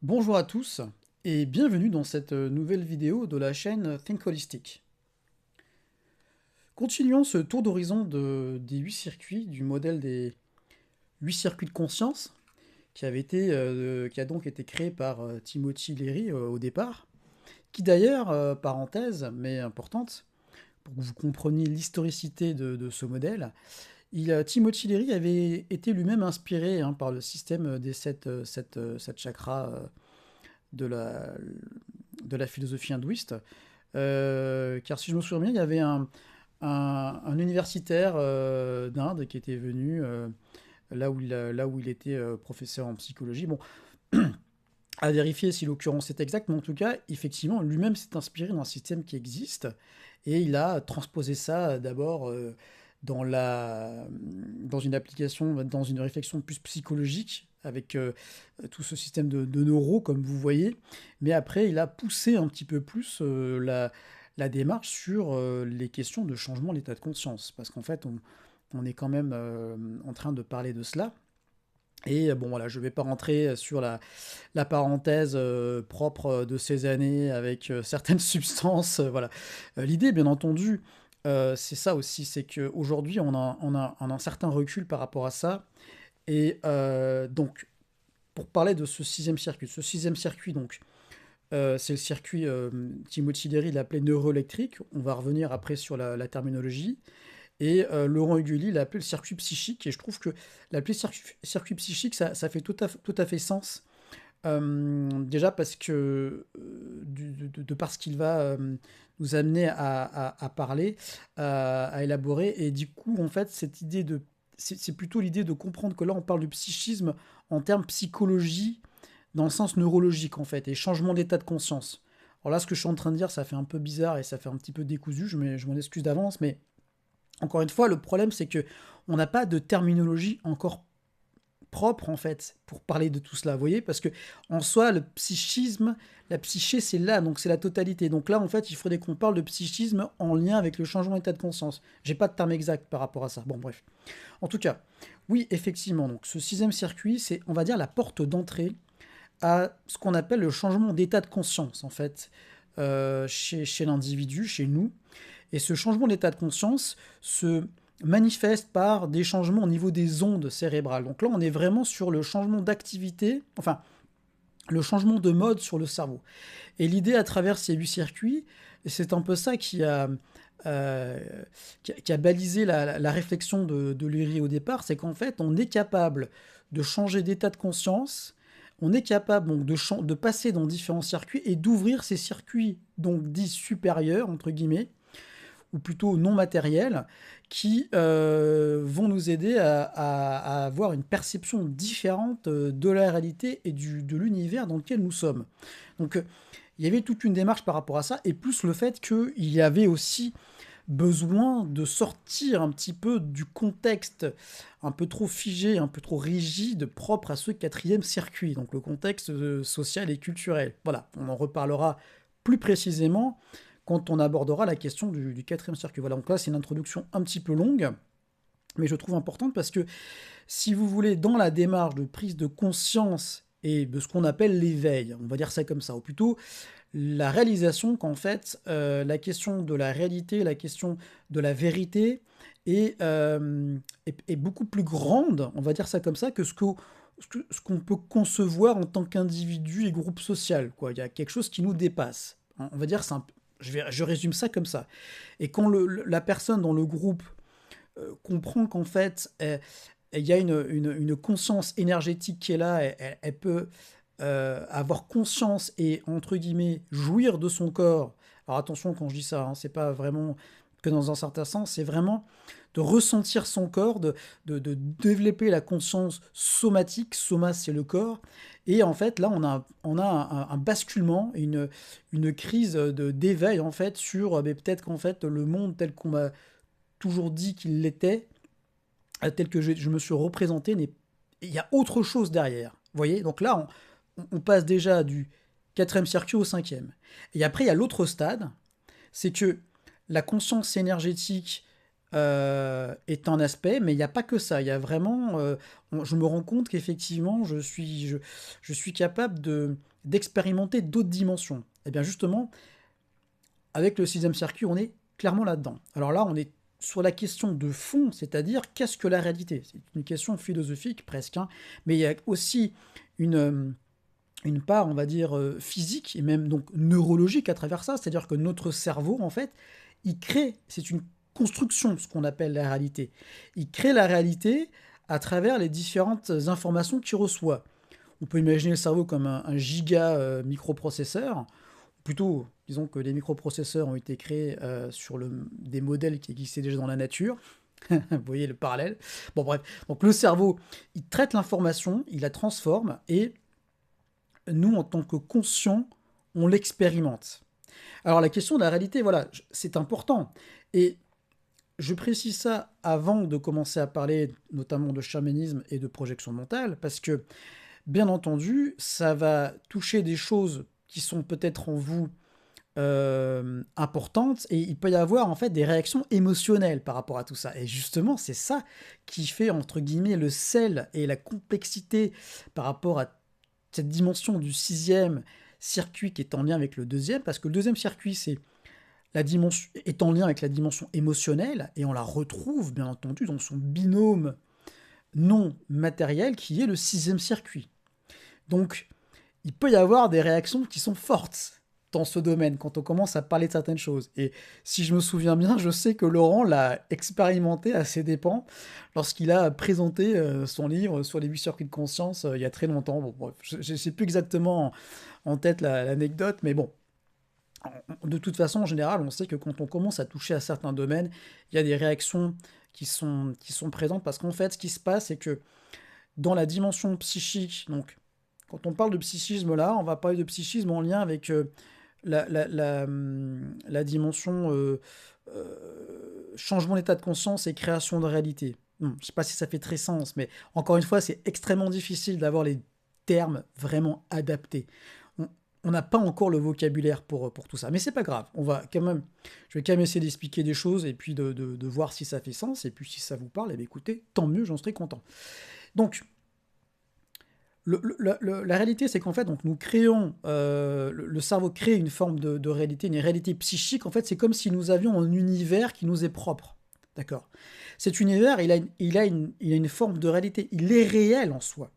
Bonjour à tous et bienvenue dans cette nouvelle vidéo de la chaîne Think Holistic. Continuons ce tour d'horizon des 8 circuits, du modèle des 8 circuits de conscience qui a donc été créé par Timothy Leary au départ, qui d'ailleurs, parenthèse mais importante, pour que vous compreniez l'historicité de ce modèle, Timothy Leary avait été lui-même inspiré par le système des 7 chakras de la, de la philosophie hindouiste. Car si je me souviens bien, il y avait un universitaire d'Inde qui était venu là où il était professeur en psychologie. Bon, à vérifier si l'occurrence est exacte, mais en tout cas, effectivement, lui-même s'est inspiré d'un système qui existe et il a transposé ça d'abord dans une application, dans une réflexion plus psychologique avec tout ce système de neuros, comme vous voyez. Mais après, il a poussé un petit peu plus la démarche sur les questions de changement d'état de conscience. Parce qu'en fait, on est quand même en train de parler de cela. Et bon, voilà, je ne vais pas rentrer sur la parenthèse propre de ces années avec certaines substances. Voilà. L'idée, bien entendu, c'est ça aussi, c'est qu'aujourd'hui, on a un certain recul par rapport à ça. Et donc, pour parler de ce sixième circuit, donc, c'est le circuit, Timothy Leary l'appelait neuroélectrique. On va revenir après sur la terminologie. Et Laurent Huguli l'a appelé le circuit psychique. Et je trouve que l'appeler circuit psychique, ça fait tout à fait sens. Déjà parce que de par ce qu'il va nous amener à parler, à élaborer. Et du coup, en fait, cette idée de... C'est plutôt l'idée de comprendre que là, on parle du psychisme en termes psychologie, dans le sens neurologique, en fait, et changement d'état de conscience. Alors là, ce que je suis en train de dire, ça fait un peu bizarre et ça fait un petit peu décousu, je m'en excuse d'avance, mais encore une fois, le problème, c'est que on n'a pas de terminologie encore propre, en fait, pour parler de tout cela, vous voyez, parce que en soi, le psychisme, la psyché, c'est là, donc c'est la totalité. Donc là, en fait, il faudrait qu'on parle de psychisme en lien avec le changement d'état de conscience. J'ai pas de terme exact par rapport à ça. Bon, bref. En tout cas, oui, effectivement, donc ce sixième circuit, c'est, on va dire, la porte d'entrée à ce qu'on appelle le changement d'état de conscience, en fait, chez l'individu, chez nous. Et ce changement d'état de conscience se manifeste par des changements au niveau des ondes cérébrales. Donc là, on est vraiment sur le changement d'activité, enfin, le changement de mode sur le cerveau. Et l'idée à travers ces 8 circuits, c'est un peu ça euh, qui a balisé la réflexion de Léry au départ, c'est qu'en fait, on est capable de changer d'état de conscience, on est capable donc de passer dans différents circuits et d'ouvrir ces circuits donc dits supérieurs, entre guillemets, ou plutôt non matériels, qui vont nous aider à avoir une perception différente de la réalité et de l'univers dans lequel nous sommes. Donc il y avait toute une démarche par rapport à ça, et plus le fait qu'il y avait aussi besoin de sortir un petit peu du contexte un peu trop figé, un peu trop rigide, propre à ce quatrième circuit, donc le contexte social et culturel. Voilà, on en reparlera plus précisément quand on abordera la question du quatrième circuit. Voilà, donc là c'est une introduction un petit peu longue, mais je trouve importante parce que si vous voulez, dans la démarche de prise de conscience et de ce qu'on appelle l'éveil, on va dire ça comme ça, ou plutôt la réalisation qu'en fait, la question de la réalité, la question de la vérité est beaucoup plus grande, on va dire ça comme ça, que ce qu'on peut concevoir en tant qu'individu et groupe social, quoi. Il y a quelque chose qui nous dépasse. On va dire, je résume ça comme ça. Et quand la personne dans le groupe comprend qu'en fait, il y a une conscience énergétique qui est là, elle peut avoir conscience et, entre guillemets, jouir de son corps. Alors attention quand je dis ça, c'est pas vraiment que dans un certain sens, c'est vraiment de ressentir son corps, de développer la conscience somatique. Soma, c'est le corps. Et en fait, là, on a un basculement, une crise d'éveil, en fait, sur peut-être qu'en fait, le monde tel qu'on m'a toujours dit qu'il l'était, tel que je me suis représenté, il y a autre chose derrière. Vous voyez. Donc là, on passe déjà du quatrième circuit au cinquième. Et après, il y a l'autre stade, c'est que la conscience énergétique est un aspect, mais il n'y a pas que ça. Il y a vraiment, je me rends compte qu'effectivement, je suis capable d'expérimenter d'autres dimensions. Et bien justement, avec le sixième circuit, on est clairement là-dedans. Alors là, on est sur la question de fond, c'est-à-dire qu'est-ce que la réalité? C'est une question philosophique presque, hein, mais il y a aussi une, euh, une part, on va dire, physique et même donc neurologique à travers ça, c'est-à-dire que notre cerveau, en fait, il crée, c'est une construction, ce qu'on appelle la réalité. Il crée la réalité à travers les différentes informations qu'il reçoit. On peut imaginer le cerveau comme un giga microprocesseur, plutôt, disons que les microprocesseurs ont été créés sur des modèles qui existaient déjà dans la nature. Vous voyez le parallèle. Bon bref, donc le cerveau, il traite l'information, il la transforme, et nous, en tant que conscients, on l'expérimente. Alors la question de la réalité, voilà, c'est important. Et je précise ça avant de commencer à parler notamment de chamanisme et de projection mentale, parce que, bien entendu, ça va toucher des choses qui sont peut-être en vous importantes, et il peut y avoir en fait des réactions émotionnelles par rapport à tout ça. Et justement, c'est ça qui fait, entre guillemets, le sel et la complexité par rapport à cette dimension du sixième circuit qui est en lien avec le deuxième, parce que le deuxième circuit, c'est la dimension, est en lien avec la dimension émotionnelle, et on la retrouve bien entendu dans son binôme non matériel qui est le sixième circuit. Donc, il peut y avoir des réactions qui sont fortes dans ce domaine quand on commence à parler de certaines choses. Et si je me souviens bien, je sais que Laurent l'a expérimenté à ses dépens lorsqu'il a présenté son livre sur les 8 circuits de conscience il y a très longtemps. Bon, bref, je ne sais plus exactement en tête l'anecdote, mais bon. De toute façon, en général, on sait que quand on commence à toucher à certains domaines, il y a des réactions qui sont présentes, parce qu'en fait, ce qui se passe, c'est que dans la dimension psychique, donc quand on parle de psychisme là, on va parler de psychisme en lien avec la dimension changement d'état de conscience et création de réalité. Je ne sais pas si ça fait très sens, mais encore une fois, c'est extrêmement difficile d'avoir les termes vraiment adaptés. On on n'a pas encore le vocabulaire pour tout ça, mais c'est pas grave. On va quand même, je vais quand même essayer d'expliquer des choses et puis de voir si ça fait sens, et puis si ça vous parle, eh bien, écoutez, tant mieux, j'en serai content. Donc, la réalité, c'est qu'en fait, donc, nous créons, le cerveau crée une forme de réalité, une réalité psychique. En fait, c'est comme si nous avions un univers qui nous est propre. D'accord? Cet univers, il a une forme de réalité. Il est réel en soi.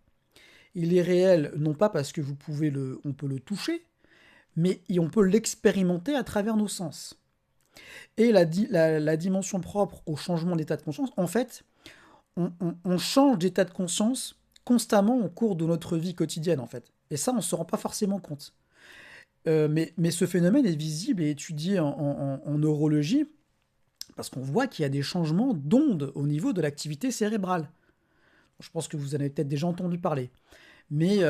Il est réel, non pas parce que on peut le toucher, mais on peut l'expérimenter à travers nos sens. Et la dimension propre au changement d'état de conscience, en fait, on change d'état de conscience constamment au cours de notre vie quotidienne, en fait. Et ça, on ne se rend pas forcément compte. Mais ce phénomène est visible et étudié en neurologie, parce qu'on voit qu'il y a des changements d'ondes au niveau de l'activité cérébrale. Je pense que vous en avez peut-être déjà entendu parler. Mais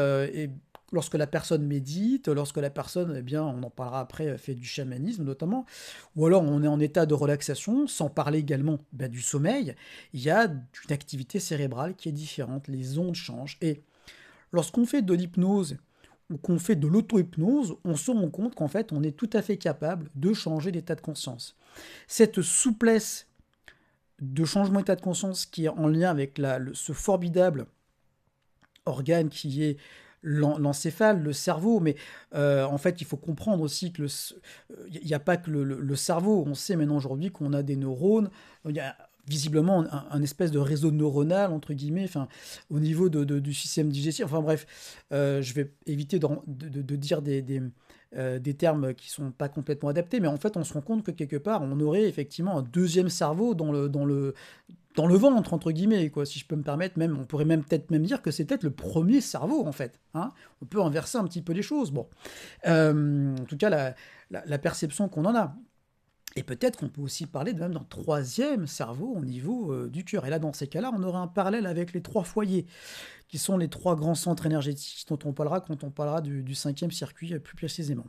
lorsque la personne médite, lorsque la personne, eh bien, on en parlera après, fait du chamanisme notamment, ou alors on est en état de relaxation, sans parler également du sommeil, il y a une activité cérébrale qui est différente, les ondes changent. Et lorsqu'on fait de l'hypnose ou qu'on fait de l'auto-hypnose, on se rend compte qu'en fait, on est tout à fait capable de changer d'état de conscience. Cette souplesse de changement d'état de conscience qui est en lien avec ce formidable organe qui est l'encéphale, le cerveau, mais en fait, il faut comprendre aussi que il n'y a pas que le cerveau. On sait maintenant aujourd'hui qu'on a des neurones, il y a visiblement un espèce de réseau neuronal, entre guillemets, enfin, au niveau du système digestif. Enfin bref, je vais éviter de dire des termes qui sont pas complètement adaptés, mais en fait, on se rend compte que quelque part, on aurait effectivement un deuxième cerveau dans le ventre, entre guillemets, quoi, si je peux me permettre. Même, on pourrait même peut-être même dire que c'est peut-être le premier cerveau, en fait. Hein. On peut inverser un petit peu les choses. Bon. En tout cas, la perception qu'on en a. Et peut-être qu'on peut aussi parler même d'un troisième cerveau au niveau du cœur. Et là, dans ces cas-là, on aurait un parallèle avec les trois foyers, qui sont les trois grands centres énergétiques dont on parlera quand on parlera du cinquième circuit plus précisément.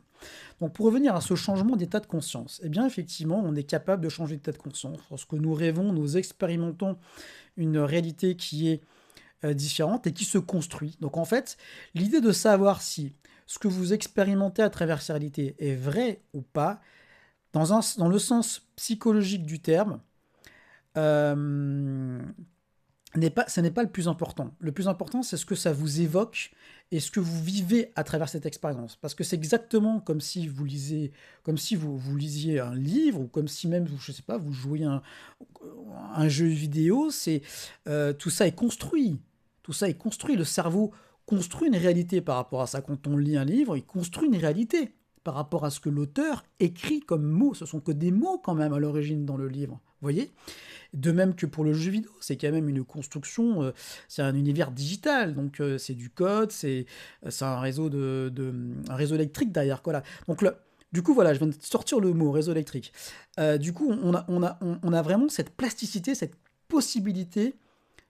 Donc pour revenir à ce changement d'état de conscience, eh bien effectivement, on est capable de changer d'état de conscience. Lorsque nous rêvons, nous expérimentons une réalité qui est différente et qui se construit. Donc en fait, l'idée de savoir si ce que vous expérimentez à travers ces réalités est vrai ou pas, dans le sens psychologique du terme, euh, ça n'est pas le plus important. Le plus important, c'est ce que ça vous évoque et ce que vous vivez à travers cette expérience. Parce que c'est exactement comme si vous lisiez un livre, ou comme si même, je sais pas, vous jouiez un jeu vidéo. Tout ça est construit. Tout ça est construit. Le cerveau construit une réalité par rapport à ça. Quand on lit un livre, il construit une réalité par rapport à ce que l'auteur écrit comme mots. Ce sont que des mots quand même à l'origine dans le livre. Vous voyez? De même que pour le jeu vidéo, c'est quand même une construction, c'est un univers digital, donc c'est du code, c'est un réseau un réseau électrique derrière, voilà. Donc du coup, voilà, je viens de sortir le mot réseau électrique. Du coup, on a vraiment cette plasticité, cette possibilité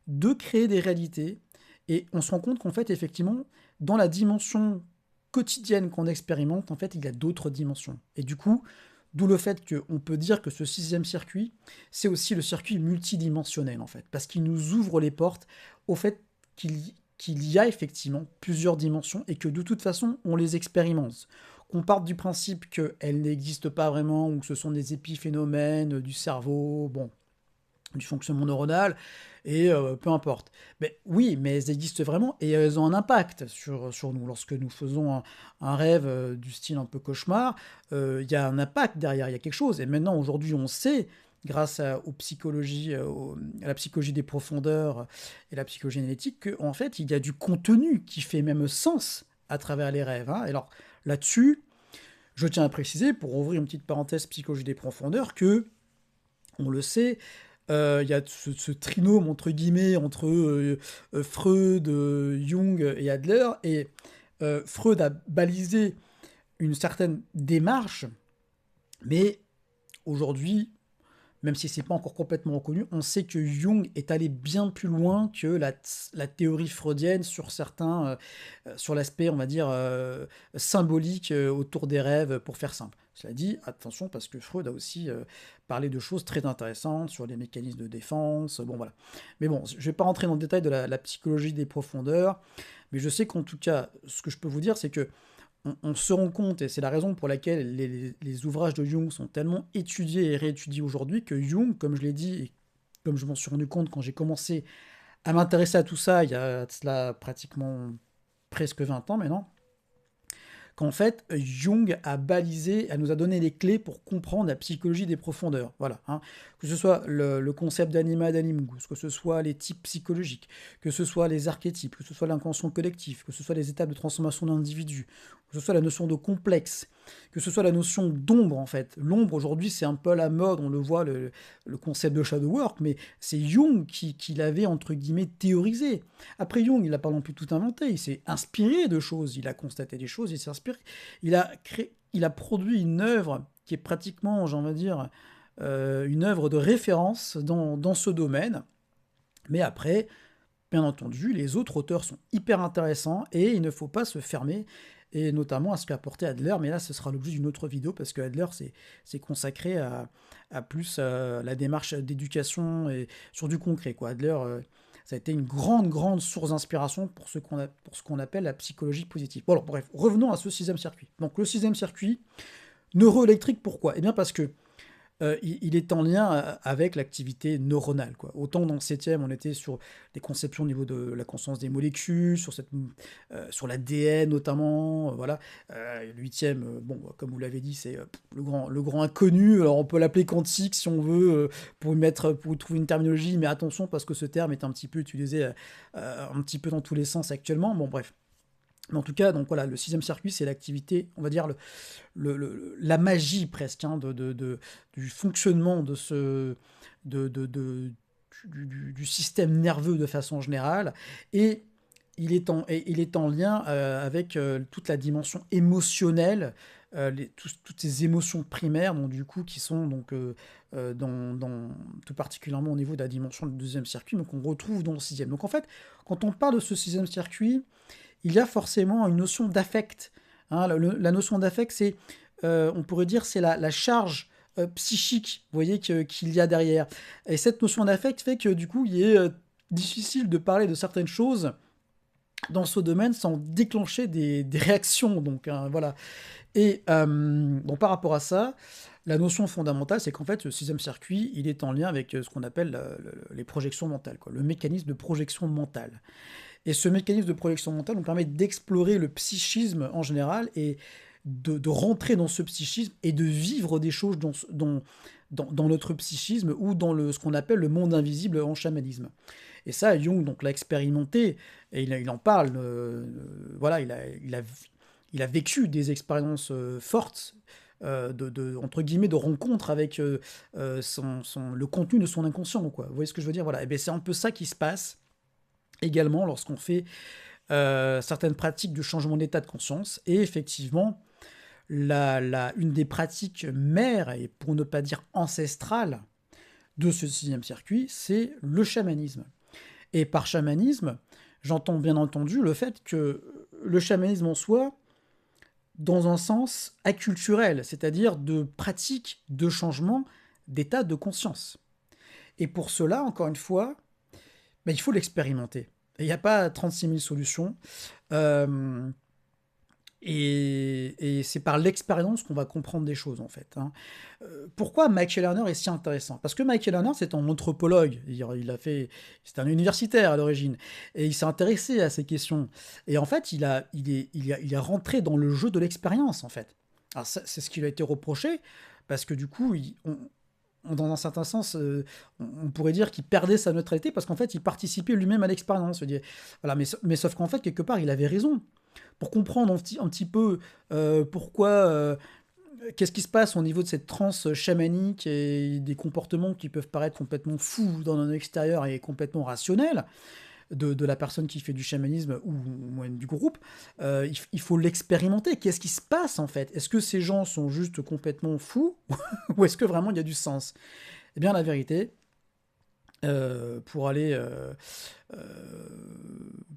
de créer des réalités, et on se rend compte qu'en fait, effectivement, dans la dimension quotidienne qu'on expérimente, en fait, il y a d'autres dimensions. Et du coup, d'où le fait qu'on peut dire que ce sixième circuit, c'est aussi le circuit multidimensionnel, en fait, parce qu'il nous ouvre les portes au fait qu'il y a effectivement plusieurs dimensions et que de toute façon, on les expérimente. Qu'on parte du principe qu'elles n'existent pas vraiment ou que ce sont des épiphénomènes du cerveau, bon, du fonctionnement neuronal, et peu importe. Mais oui, mais elles existent vraiment et elles ont un impact sur nous. Lorsque nous faisons un rêve du style un peu cauchemar, il y a un impact derrière, il y a quelque chose. Et maintenant, aujourd'hui, on sait, grâce à la psychologie des profondeurs et la psychologie analytique, qu'en fait, il y a du contenu qui fait même sens à travers les rêves, hein. Et alors, là-dessus, je tiens à préciser, pour ouvrir une petite parenthèse psychologie des profondeurs, que, on le sait, il y a ce trinôme entre guillemets entre Freud, Jung et Adler, et Freud a balisé une certaine démarche, mais aujourd'hui, même si c'est pas encore complètement reconnu, on sait que Jung est allé bien plus loin que la théorie freudienne sur sur l'aspect, on va dire, symbolique autour des rêves, pour faire simple. Cela dit, attention, parce que Freud a aussi parlé de choses très intéressantes sur les mécanismes de défense, bon voilà. Mais bon, je vais pas rentrer dans le détail de la psychologie des profondeurs, mais je sais qu'en tout cas, ce que je peux vous dire, c'est que on se rend compte, et c'est la raison pour laquelle les ouvrages de Jung sont tellement étudiés et réétudiés aujourd'hui, que Jung, comme je l'ai dit, et comme je m'en suis rendu compte quand j'ai commencé à m'intéresser à tout ça, il y a de cela pratiquement presque 20 ans maintenant, qu'en fait, Jung a balisé, elle nous a donné les clés pour comprendre la psychologie des profondeurs. Voilà, hein. Que ce soit le concept d'anima d'animus, que ce soit les types psychologiques, que ce soit les archétypes, que ce soit l'inconscient collectif, que ce soit les étapes de transformation d'un individu, que ce soit la notion de complexe, que ce soit la notion d'ombre, en fait. L'ombre, aujourd'hui, c'est un peu à la mode, on le voit, le concept de shadow work, mais c'est Jung qui l'avait, entre guillemets, théorisé. Après Jung, il n'a pas non plus tout inventé, il s'est inspiré de choses, il a constaté des choses, il s'est inspiré. Il a produit une œuvre qui est pratiquement, j'ai envie de dire, une œuvre de référence dans ce domaine. Mais après, bien entendu, les autres auteurs sont hyper intéressants et il ne faut pas se fermer, et notamment à ce qu'a apporté Adler. Mais là, ce sera l'objet d'une autre vidéo parce que Adler c'est consacré à plus la démarche d'éducation et sur du concret, quoi. Adler, ça a été une grande, grande source d'inspiration pour pour ce qu'on appelle la psychologie positive. Bon, alors, bref, revenons à ce sixième circuit. Donc, le sixième circuit, neuroélectrique, pourquoi? Eh bien, parce que il est en lien avec l'activité neuronale, quoi. Autant dans le septième, on était sur des conceptions au niveau de la conscience des molécules, sur l'ADN notamment, voilà. Le huitième, bon, comme vous l'avez dit, c'est le grand inconnu. Alors on peut l'appeler quantique si on veut, pour trouver une terminologie, mais attention parce que ce terme est un petit peu utilisé un petit peu dans tous les sens actuellement. Bon, bref. Mais en tout cas, donc voilà, le sixième circuit, c'est l'activité, on va dire la magie presque, hein, du fonctionnement du système nerveux de façon générale, et il est en lien avec toute la dimension émotionnelle, toutes ces émotions primaires, donc du coup qui sont donc tout particulièrement au niveau de la dimension du deuxième circuit, donc on retrouve dans le sixième. Donc en fait, quand on parle de ce sixième circuit, il y a forcément une notion d'affect, hein. La notion d'affect, on pourrait dire, c'est la charge psychique, vous voyez, qu'il y a derrière. Et cette notion d'affect fait que du coup, il est difficile de parler de certaines choses dans ce domaine sans déclencher des réactions. Donc, hein, voilà. Et donc par rapport à ça, La notion fondamentale, c'est qu'en fait, le sixième circuit, il est en lien avec ce qu'on appelle les projections mentales, quoi, le mécanisme de projection mentale. Et ce mécanisme de projection mentale nous permet d'explorer le psychisme en général et de rentrer dans ce psychisme et de vivre des choses dans notre psychisme ou dans ce qu'on appelle le monde invisible en chamanisme. Et ça, Jung donc l'a expérimenté et il en parle. Voilà, il a vécu des expériences fortes entre guillemets de rencontres avec le contenu de son inconscient, quoi. Vous voyez ce que je veux dire? Voilà. Et bien c'est un peu ça qui se passe également lorsqu'on fait certaines pratiques de changement d'état de conscience. Et effectivement, une des pratiques mères, et pour ne pas dire ancestrales, de ce sixième circuit, c'est le chamanisme. Et par chamanisme, j'entends bien entendu le fait que le chamanisme en soi, dans un sens acculturel, c'est-à-dire de pratique de changement d'état de conscience. Et pour cela, encore une fois, il faut l'expérimenter. Il n'y a pas 36 000 solutions. Euh, et c'est par l'expérience qu'on va comprendre des choses, en fait. Hein. Pourquoi Michael Lerner est si intéressant? Parce que Michael Lerner, c'est un anthropologue. C'est un universitaire à l'origine. Et il s'est intéressé à ces questions. Et en fait, il a rentré dans le jeu de l'expérience, en fait. Alors, c'est ce qui lui a été reproché, parce que du coup, dans un certain sens, on pourrait dire qu'il perdait sa neutralité, parce qu'en fait, il participait lui-même à l'expérience. Voilà, mais sauf qu'en fait, quelque part, il avait raison. Pour comprendre un petit peu pourquoi, qu'est-ce qui se passe au niveau de cette transe chamanique et des comportements qui peuvent paraître complètement fous dans un extérieur et complètement rationnels de la personne qui fait du chamanisme ou même du groupe, il faut l'expérimenter. Qu'est-ce qui se passe en fait? Est-ce que ces gens sont juste complètement fous ou est-ce que vraiment il y a du sens? Eh bien la vérité, pour aller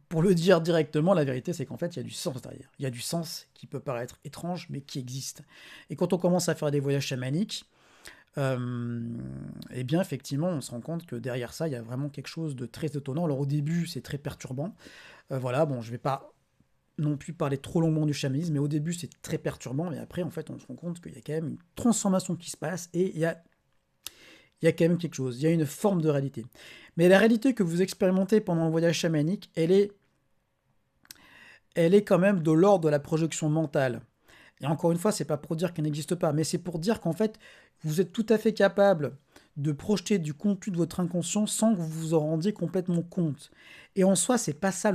pour le dire directement, la vérité, c'est qu'en fait, il y a du sens derrière. Il y a du sens qui peut paraître étrange, mais qui existe. Et quand on commence à faire des voyages chamaniques, eh bien, effectivement, on se rend compte que derrière ça, il y a vraiment quelque chose de très étonnant. Alors, au début, c'est très perturbant. Voilà, bon, je vais pas non plus parler trop longuement du chamanisme, mais au début, c'est très perturbant. Mais après, en fait, on se rend compte qu'il y a quand même une transformation qui se passe et il y a quand même quelque chose, il y a une forme de réalité. Mais la réalité que vous expérimentez pendant un voyage chamanique, elle est quand même de l'ordre de la projection mentale. Et encore une fois, c'est pas pour dire qu'elle n'existe pas, mais c'est pour dire qu'en fait, vous êtes tout à fait capable de projeter du contenu de votre inconscient sans que vous vous en rendiez complètement compte. Et en soi, c'est pas ça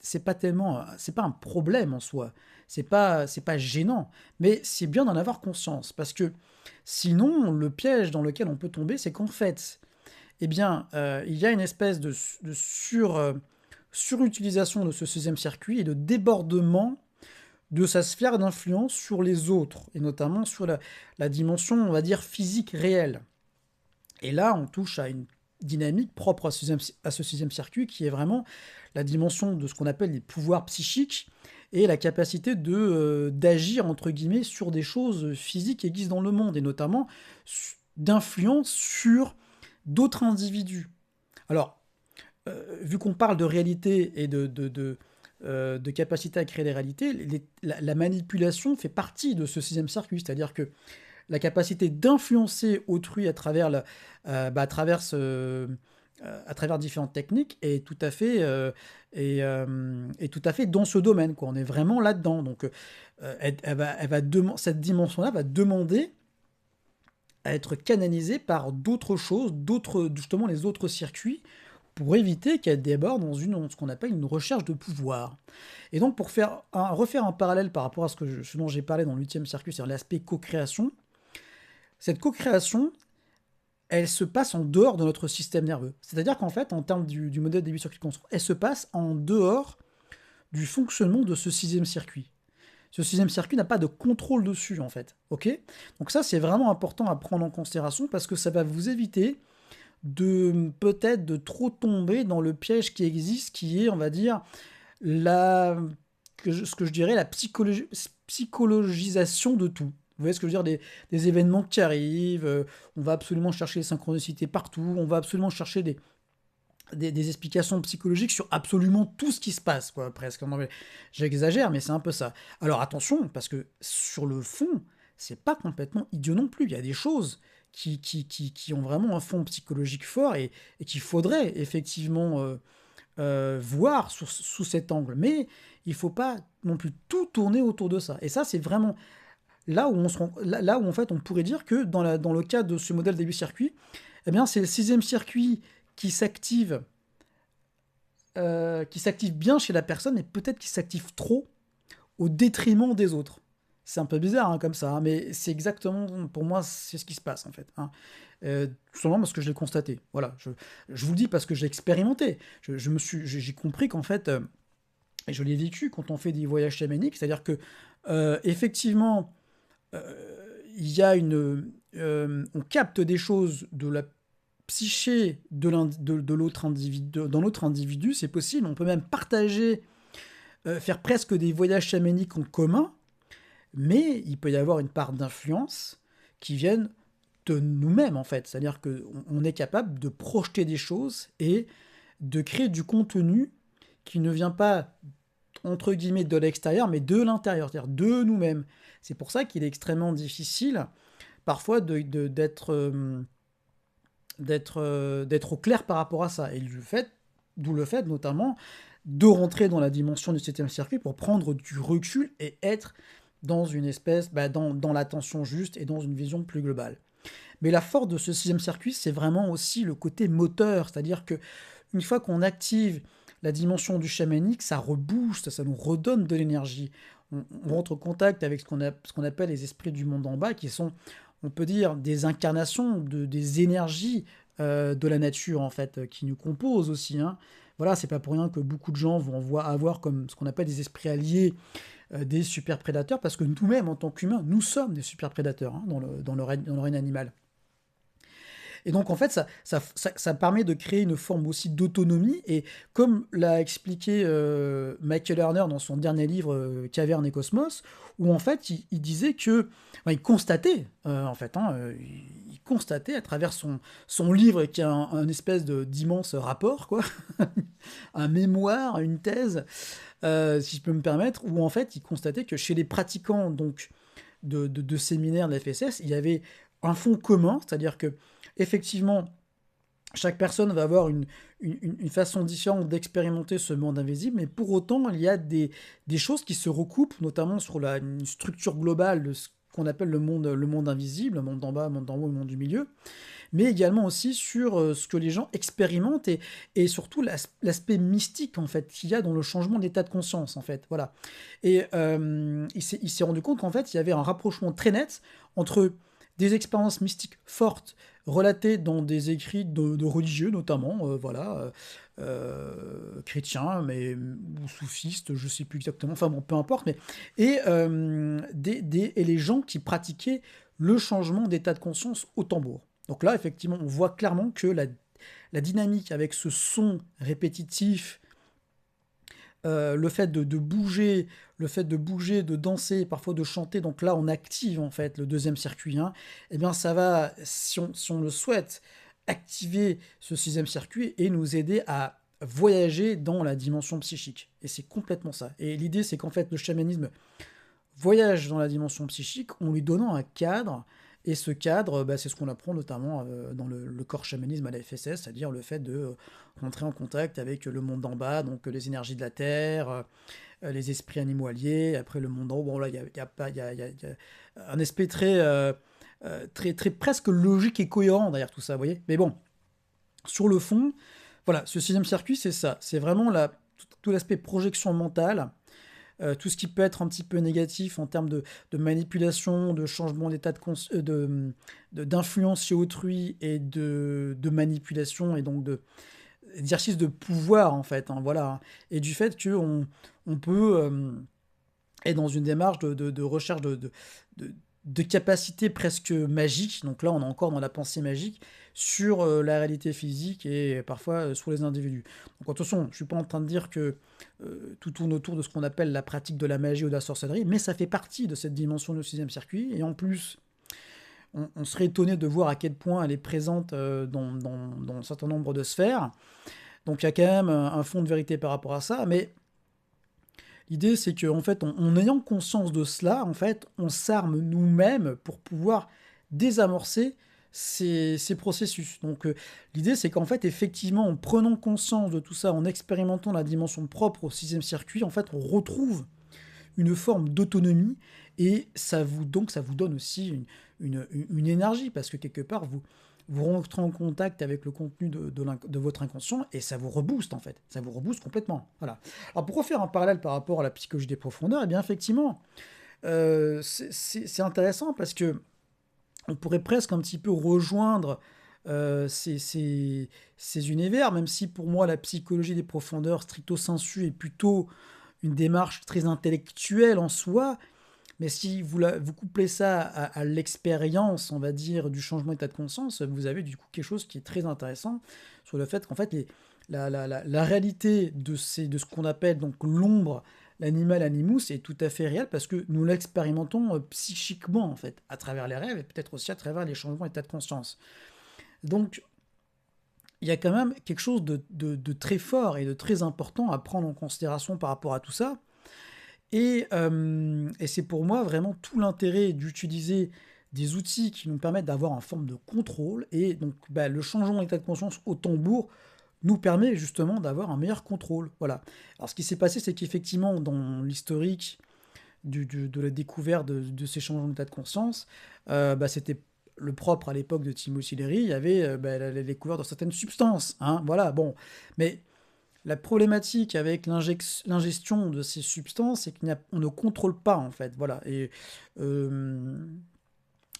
c'est pas tellement, c'est pas un problème en soi. C'est pas gênant, mais c'est bien d'en avoir conscience parce que sinon, le piège dans lequel on peut tomber, c'est qu'en fait, eh bien, il y a une espèce de surutilisation de ce sixième circuit et de débordement de sa sphère d'influence sur les autres, et notamment sur la dimension, on va dire, physique réelle. Et là, on touche à une dynamique propre à ce sixième circuit, qui est vraiment la dimension de ce qu'on appelle les pouvoirs psychiques, et la capacité d'agir, entre guillemets, sur des choses physiques qui existent dans le monde, et notamment d'influence sur d'autres individus. Alors, vu qu'on parle de réalité et de capacité à créer des réalités, la manipulation fait partie de ce sixième circuit, c'est-à-dire que la capacité d'influencer autrui à travers différentes techniques est tout à fait est tout à fait dans ce domaine, quoi. On est vraiment là-dedans. Donc, cette dimension-là va demander à être canalisée par d'autres choses, justement les autres circuits, pour éviter qu'elle déborde dans ce qu'on appelle une recherche de pouvoir. Et donc, pour refaire un parallèle par rapport à ce dont j'ai parlé dans le 8e circuit, c'est-à-dire l'aspect co-création, cette co-création, elle se passe en dehors de notre système nerveux. C'est-à-dire qu'en fait, en termes du modèle des 8 circuits de construction, elle se passe en dehors du fonctionnement de ce 6e circuit. Ce 6e circuit n'a pas de contrôle dessus, en fait. Ok? Donc ça, c'est vraiment important à prendre en considération parce que ça va vous éviter peut-être de trop tomber dans le piège qui existe, qui est, on va dire, ce que je dirais la psychologisation de tout. Vous voyez ce que je veux dire, des événements qui arrivent, on va absolument chercher les synchronicités partout, on va absolument chercher des explications psychologiques sur absolument tout ce qui se passe, quoi, presque. Non, mais j'exagère, mais c'est un peu ça. Alors attention, parce que sur le fond, c'est pas complètement idiot non plus. Il y a des choses qui ont vraiment un fond psychologique fort et qu'il faudrait effectivement voir sous cet angle. Mais il faut pas non plus tout tourner autour de ça. Et ça, c'est vraiment là où là où en fait on pourrait dire que dans le cas de ce modèle des 8 circuits, eh bien c'est le sixième circuit qui s'active bien chez la personne, mais peut-être qu'il s'active trop au détriment des autres. C'est un peu bizarre hein, comme ça, hein, mais c'est exactement, pour moi, c'est ce qui se passe en fait. Hein. Tout simplement parce que je l'ai constaté. Voilà, je vous le dis parce que j'ai expérimenté. J'ai compris qu'en fait, et je l'ai vécu quand on fait des voyages chamaniques, c'est-à-dire que effectivement, il y a on capte des choses de la psyché de l'autre individu, dans l'autre individu, c'est possible. On peut même partager, faire presque des voyages chamaniques en commun, mais il peut y avoir une part d'influence qui viennent de nous-mêmes, en fait. C'est-à-dire qu'on est capable de projeter des choses et de créer du contenu qui ne vient pas, entre guillemets, de l'extérieur, mais de l'intérieur, c'est-à-dire de nous-mêmes. C'est pour ça qu'il est extrêmement difficile, parfois, d'être au clair par rapport à ça. Et d'où le fait, notamment, de rentrer dans la dimension du septième circuit pour prendre du recul et être dans une espèce, dans l'attention juste et dans une vision plus globale. Mais la force de ce sixième circuit, c'est vraiment aussi le côté moteur, c'est-à-dire que une fois qu'on active la dimension du chamanique, ça rebooste, ça nous redonne de l'énergie. On rentre en contact avec ce qu'on appelle les esprits du monde en bas, qui sont, on peut dire, des incarnations des énergies de la nature, en fait, qui nous composent aussi. Hein. Voilà, c'est pas pour rien que beaucoup de gens vont avoir comme ce qu'on appelle des esprits alliés, des super prédateurs, parce que nous-mêmes, en tant qu'humains, nous sommes des super prédateurs hein, dans le règne animal. Et donc, en fait, ça permet de créer une forme aussi d'autonomie. Et comme l'a expliqué Michael Lerner dans son dernier livre, Caverne et Cosmos, où en fait, il disait que, enfin, il constatait, en fait, hein, il constatait à travers son livre, qui a un espèce d'immense rapport, quoi, un mémoire, une thèse, si je peux me permettre, où en fait, il constatait que chez les pratiquants donc, de séminaires de la FSS, il y avait un fond commun, c'est-à-dire que effectivement, chaque personne va avoir une façon différente d'expérimenter ce monde invisible, mais pour autant, il y a des choses qui se recoupent, notamment sur une structure globale de ce qu'on appelle le monde invisible, le monde d'en bas, le monde d'en haut, le monde du milieu, mais également aussi sur ce que les gens expérimentent et surtout l'aspect mystique en fait qu'il y a dans le changement d'état de conscience en fait. Voilà. Et il s'est rendu compte qu'en fait, il y avait un rapprochement très net entre des expériences mystiques fortes relatées dans des écrits de religieux notamment, voilà, chrétiens mais ou soufistes, je sais plus exactement, enfin bon, peu importe, mais et les gens qui pratiquaient le changement d'état de conscience au tambour. Donc là, effectivement, on voit clairement que la dynamique avec ce son répétitif, le fait de bouger, de danser, parfois de chanter, donc là on active en fait le deuxième circuit, hein, et bien ça va, si on le souhaite, activer ce sixième circuit et nous aider à voyager dans la dimension psychique. Et c'est complètement ça. Et l'idée c'est qu'en fait le chamanisme voyage dans la dimension psychique en lui donnant un cadre. Et ce cadre, c'est ce qu'on apprend notamment dans le corps chamanisme à la FSS, c'est-à-dire le fait de rentrer en contact avec le monde d'en bas, donc les énergies de la Terre, les esprits animaux alliés, après le monde d'en haut. Bon, là, il y a un aspect très presque logique et cohérent derrière tout ça, vous voyez. Mais bon, sur le fond, voilà, ce sixième circuit, c'est ça. C'est vraiment tout l'aspect projection mentale, tout ce qui peut être un petit peu négatif en termes de manipulation, de changement d'état d'influence chez autrui et de manipulation et donc d'exercice de pouvoir en fait, hein, voilà, hein. Et du fait qu'on peut être dans une démarche de recherche de capacités presque magiques, donc là on est encore dans la pensée magique, sur la réalité physique et parfois sur les individus. Donc attention, je ne suis pas en train de dire que tout tourne autour de ce qu'on appelle la pratique de la magie ou de la sorcellerie, mais ça fait partie de cette dimension du sixième circuit, et en plus, on serait étonné de voir à quel point elle est présente dans un certain nombre de sphères. Donc il y a quand même un fond de vérité par rapport à ça, mais L'idée, c'est qu'en fait, en ayant conscience de cela, en fait, on s'arme nous-mêmes pour pouvoir désamorcer ces processus. Donc, l'idée, c'est qu'en fait, effectivement, en prenant conscience de tout ça, en expérimentant la dimension propre au sixième circuit, en fait, on retrouve une forme d'autonomie et ça vous donne aussi une énergie parce que quelque part, vous rentrez en contact avec le contenu de votre inconscient et ça vous rebooste en fait. Ça vous rebooste complètement. Voilà. Alors pour refaire un parallèle par rapport à la psychologie des profondeurs, eh bien effectivement, c'est intéressant parce que on pourrait presque un petit peu rejoindre ces univers, même si pour moi la psychologie des profondeurs stricto sensu est plutôt une démarche très intellectuelle en soi, mais si vous couplez ça à l'expérience, on va dire, du changement d'état de conscience, vous avez du coup quelque chose qui est très intéressant sur le fait qu'en fait, la réalité de ce qu'on appelle donc l'ombre, l'animal animus, est tout à fait réel parce que nous l'expérimentons psychiquement, en fait, à travers les rêves et peut-être aussi à travers les changements d'état de conscience. Donc, il y a quand même quelque chose de très fort et de très important à prendre en considération par rapport à tout ça. Et c'est pour moi vraiment tout l'intérêt d'utiliser des outils qui nous permettent d'avoir une forme de contrôle. Et donc le changement d'état de conscience au tambour nous permet justement d'avoir un meilleur contrôle. Voilà. Alors ce qui s'est passé, c'est qu'effectivement, dans l'historique de la découverte de ces changements d'état de conscience, c'était le propre à l'époque de Timothy Leary, il y avait la découverte de certaines substances. Hein, voilà, bon. Mais la problématique avec l'ingestion de ces substances, c'est qu'on ne contrôle pas, en fait. Voilà. Et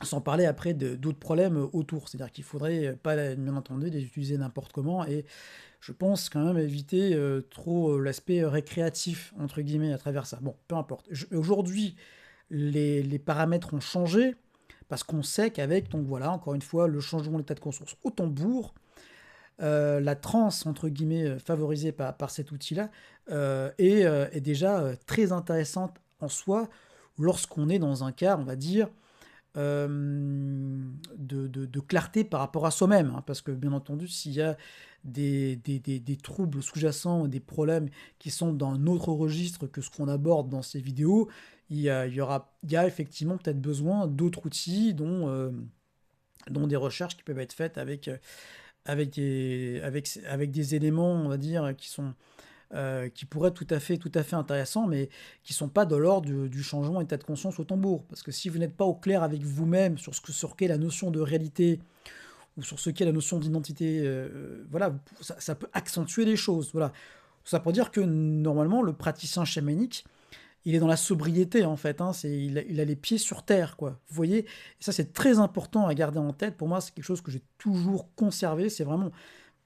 sans parler après d'autres problèmes autour. C'est-à-dire qu'il faudrait pas, bien entendu, les utiliser n'importe comment. Et je pense quand même éviter trop l'aspect récréatif, entre guillemets, à travers ça. Bon, peu importe. Aujourd'hui, les paramètres ont changé parce qu'on sait qu'avec, donc voilà, encore une fois, le changement d'état de conscience au tambour, la transe, entre guillemets, favorisée par cet outil-là, est déjà très intéressante en soi lorsqu'on est dans un cas, on va dire, de clarté par rapport à soi-même. Hein, parce que, bien entendu, s'il y a des troubles sous-jacents, des problèmes qui sont dans un autre registre que ce qu'on aborde dans ces vidéos, il y a effectivement peut-être besoin d'autres outils, dont des recherches qui peuvent être faites avec des éléments, on va dire, qui pourraient être tout à fait intéressants, mais qui ne sont pas de l'ordre du changement d'état de conscience au tambour. Parce que si vous n'êtes pas au clair avec vous-même sur qu'est la notion de réalité, ou sur ce qu'est la notion d'identité, voilà, ça peut accentuer les choses. Voilà. Ça pour dire que normalement, le praticien chamanique, il est dans la sobriété en fait, hein, il a les pieds sur terre, quoi. Vous voyez, et ça c'est très important à garder en tête. Pour moi, c'est quelque chose que j'ai toujours conservé. C'est vraiment,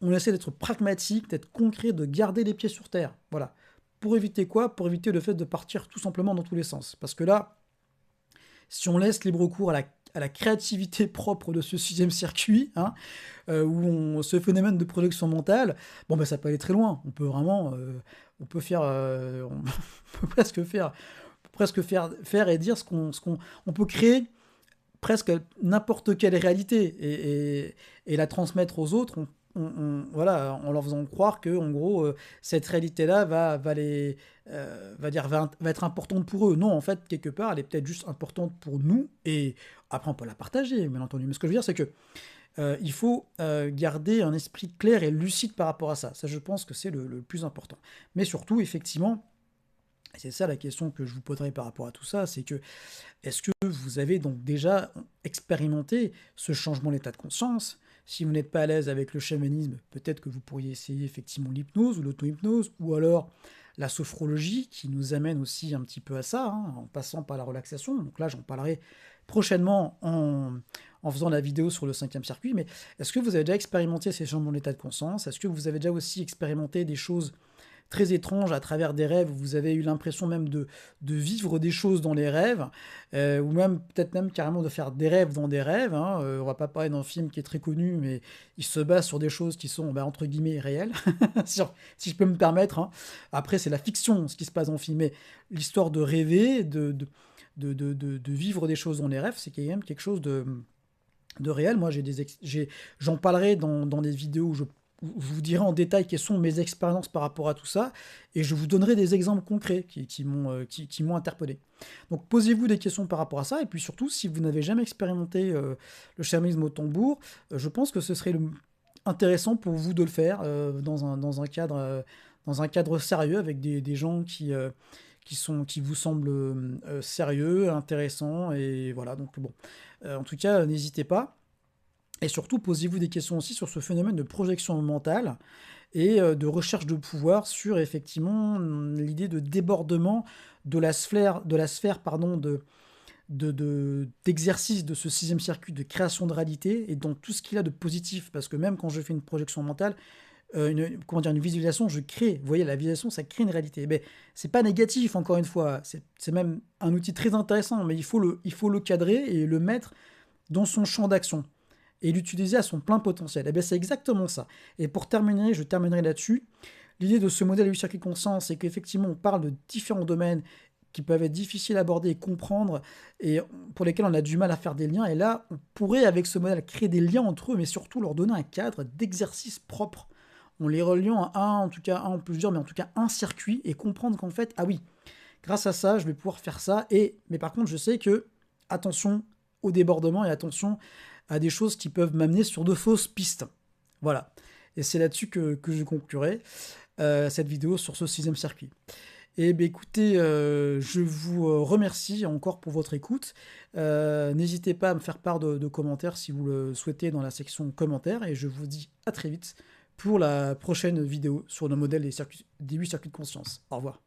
on essaie d'être pragmatique, d'être concret, de garder les pieds sur terre. Voilà. Pour éviter quoi? Pour éviter le fait de partir tout simplement dans tous les sens. Parce que là, si on laisse libre cours à la créativité propre de ce sixième circuit, hein, ce phénomène de projection mentale, bon ben ça peut aller très loin. On peut vraiment, on peut faire, on peut faire et dire on peut créer presque n'importe quelle réalité et la transmettre aux autres. Voilà, en leur faisant croire que, en gros, cette réalité-là va être importante pour eux. Non, en fait, quelque part, elle est peut-être juste importante pour nous, et après, on peut la partager, bien entendu. Mais ce que je veux dire, c'est que il faut garder un esprit clair et lucide par rapport à ça. Ça, je pense que c'est le plus important. Mais surtout, effectivement, et c'est ça la question que je vous poserai par rapport à tout ça, c'est que est-ce que vous avez donc déjà expérimenté ce changement d'état de conscience? Si vous n'êtes pas à l'aise avec le chamanisme, peut-être que vous pourriez essayer effectivement l'hypnose ou l'auto-hypnose, ou alors la sophrologie, qui nous amène aussi un petit peu à ça, hein, en passant par la relaxation. Donc là, j'en parlerai prochainement en faisant la vidéo sur le cinquième circuit. Mais est-ce que vous avez déjà expérimenté ces changements d'état de conscience? Est-ce que vous avez déjà aussi expérimenté des choses très étrange à travers des rêves où vous avez eu l'impression même de vivre des choses dans les rêves, ou même peut-être même carrément de faire des rêves dans des rêves. Hein. On va pas parler d'un film qui est très connu, mais il se base sur des choses qui sont entre guillemets réelles, si je peux me permettre. Hein. Après, c'est la fiction, ce qui se passe dans le film, mais l'histoire de rêver, de vivre des choses dans les rêves, c'est quand même quelque chose de réel. Moi, j'en parlerai dans des vidéos où je vous dirai en détail quelles sont mes expériences par rapport à tout ça, et je vous donnerai des exemples concrets qui m'ont interpellé. Donc posez-vous des questions par rapport à ça, et puis surtout, si vous n'avez jamais expérimenté le chamanisme au tambour, je pense que ce serait intéressant pour vous de le faire dans un cadre sérieux, avec des gens qui vous semblent sérieux, intéressants, et voilà, donc bon. En tout cas, n'hésitez pas. Et surtout, posez-vous des questions aussi sur ce phénomène de projection mentale et de recherche de pouvoir sur effectivement l'idée de débordement de la sphère pardon, d'exercice de ce sixième circuit de création de réalité et dans tout ce qu'il a de positif. Parce que même quand je fais une projection mentale, une visualisation, je crée. Vous voyez, la visualisation, ça crée une réalité. Mais c'est pas négatif, encore une fois. C'est même un outil très intéressant, mais il faut le cadrer et le mettre dans son champ d'action et l'utiliser à son plein potentiel. Et bien c'est exactement ça. Et pour terminer, je terminerai là-dessus. L'idée de ce modèle de circuit de conscience, c'est qu'effectivement, on parle de différents domaines qui peuvent être difficiles à aborder et comprendre, et pour lesquels on a du mal à faire des liens. Et là, on pourrait, avec ce modèle, créer des liens entre eux, mais surtout leur donner un cadre d'exercice propre. On les reliant à en tout cas un, plusieurs, mais en tout cas un circuit, et comprendre qu'en fait, ah oui, grâce à ça, je vais pouvoir faire ça. Mais par contre, je sais que, attention au débordement et attention à des choses qui peuvent m'amener sur de fausses pistes. Voilà. Et c'est là-dessus que je conclurai cette vidéo sur ce sixième circuit. Et bien écoutez, je vous remercie encore pour votre écoute. N'hésitez pas à me faire part de commentaires si vous le souhaitez dans la section commentaires. Et je vous dis à très vite pour la prochaine vidéo sur le modèle des 8 circuits de conscience. Au revoir.